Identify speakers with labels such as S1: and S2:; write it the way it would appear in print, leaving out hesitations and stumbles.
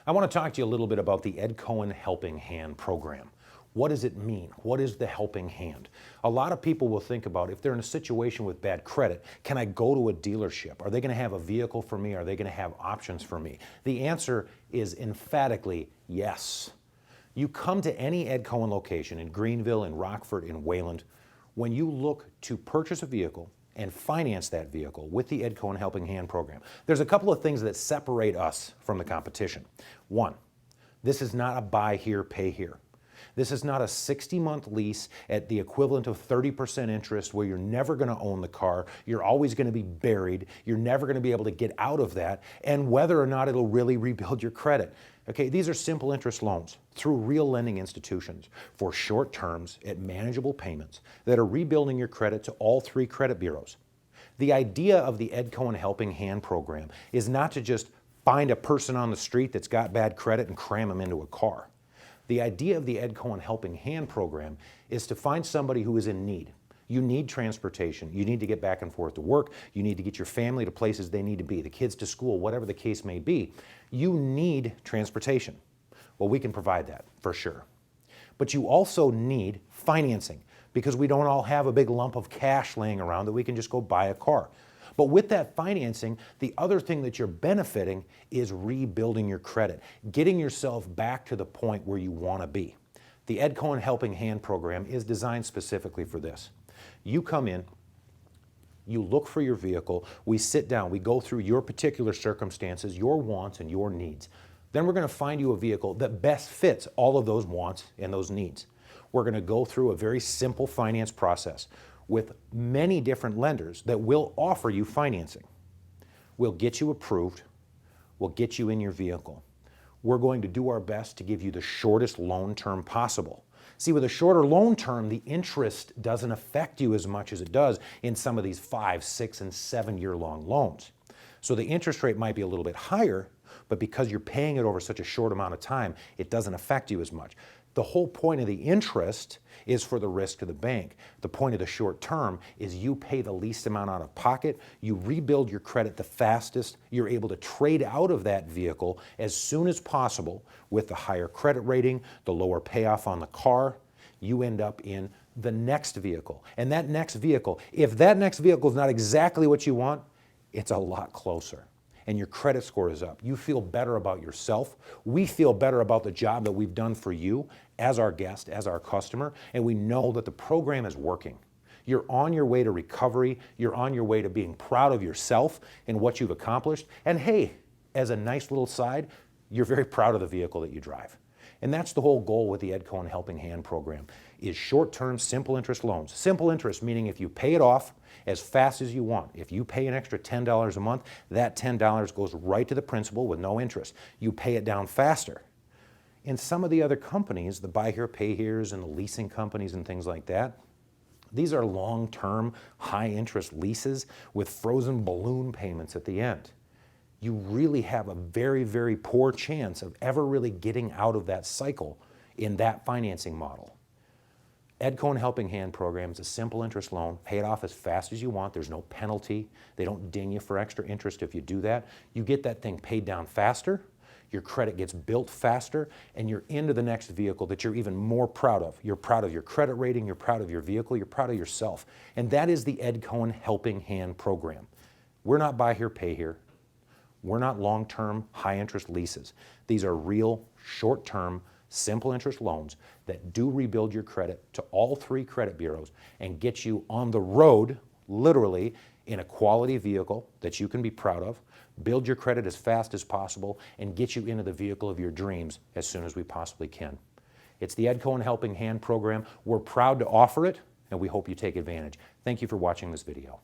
S1: I want to talk to you a little bit about the Ed Koehn Helping Hand program. What does it mean? What is the helping hand? A lot of people will think about, if they're in a situation with bad credit, can I go to a dealership? Are they going to have a vehicle for me? Are they going to have options for me? The answer is emphatically yes. You come to any Ed Koehn location in Greenville, in Rockford, in Wayland, when you look to purchase a vehicle and finance that vehicle with the Ed Koehn Helping Hand program, there's a couple of things that separate us from the competition. One, this is not a buy here, pay here. This is not a 60-month lease at the equivalent of 30% interest where you're never going to own the car, you're always going to be buried, you're never going to be able to get out of that, and whether or not it'll really rebuild your credit. Okay, these are simple interest loans through real lending institutions for short terms at manageable payments that are rebuilding your credit to all three credit bureaus. The idea of the Ed Koehn Helping Hand program is not to just find a person on the street that's got bad credit and cram them into a car. The idea of the Ed Koehn Helping Hand program is to find somebody who is in need. You need transportation. You need to get back and forth to work. You need to get your family to places they need to be, the kids to school, whatever the case may be. You need transportation. Well, we can provide that for sure. But you also need financing because we don't all have a big lump of cash laying around that we can just go buy a car. But with that financing, the other thing that you're benefiting is rebuilding your credit, getting yourself back to the point where you want to be. The Ed Koehn Helping Hand program is designed specifically for this. You come in, you look for your vehicle, we sit down, we go through your particular circumstances, your wants and your needs. Then we're going to find you a vehicle that best fits all of those wants and those needs. We're going to go through a very simple finance process with many different lenders that will offer you financing. We'll get you approved, we'll get you in your vehicle. We're going to do our best to give you the shortest loan term possible. See, with a shorter loan term, the interest doesn't affect you as much as it does in some of these 5, 6, and 7-year long loans. So the interest rate might be a little bit higher, but because you're paying it over such a short amount of time, it doesn't affect you as much. The whole point of the interest is for the risk of the bank. The point of the short term is you pay the least amount out of pocket, you rebuild your credit the fastest, you're able to trade out of that vehicle as soon as possible with the higher credit rating, the lower payoff on the car. You end up in the next vehicle. And that next vehicle, if that next vehicle is not exactly what you want, it's a lot closer. And your credit score is up. You feel better about yourself. We feel better about the job that we've done for you as our guest, as our customer, and we know that the program is working. You're on your way to recovery. You're on your way to being proud of yourself and what you've accomplished. And hey, as a nice little side, you're very proud of the vehicle that you drive. And that's the whole goal with the Ed Koehn Helping Hand program, is short-term, simple interest loans. Simple interest, meaning if you pay it off as fast as you want. If you pay an extra $10 a month, that $10 goes right to the principal with no interest. You pay it down faster. In some of the other companies, the buy here, pay here's and the leasing companies and things like that, these are long-term, high-interest leases with frozen balloon payments at the end. You really have a very, very poor chance of ever really getting out of that cycle in that financing model. Ed Koehn Helping Hand program is a simple interest loan. Pay it off as fast as you want. There's no penalty. They don't ding you for extra interest if you do that. You get that thing paid down faster, your credit gets built faster, and you're into the next vehicle that you're even more proud of. You're proud of your credit rating, you're proud of your vehicle, you're proud of yourself. And that is the Ed Koehn Helping Hand program. We're not buy here, pay here. We're not long-term, high-interest leases. These are real, short-term, simple interest loans that do rebuild your credit to all three credit bureaus and get you on the road, literally, in a quality vehicle that you can be proud of, build your credit as fast as possible, and get you into the vehicle of your dreams as soon as we possibly can. It's the Ed Koehn Helping Hand program. We're proud to offer it, and we hope you take advantage. Thank you for watching this video.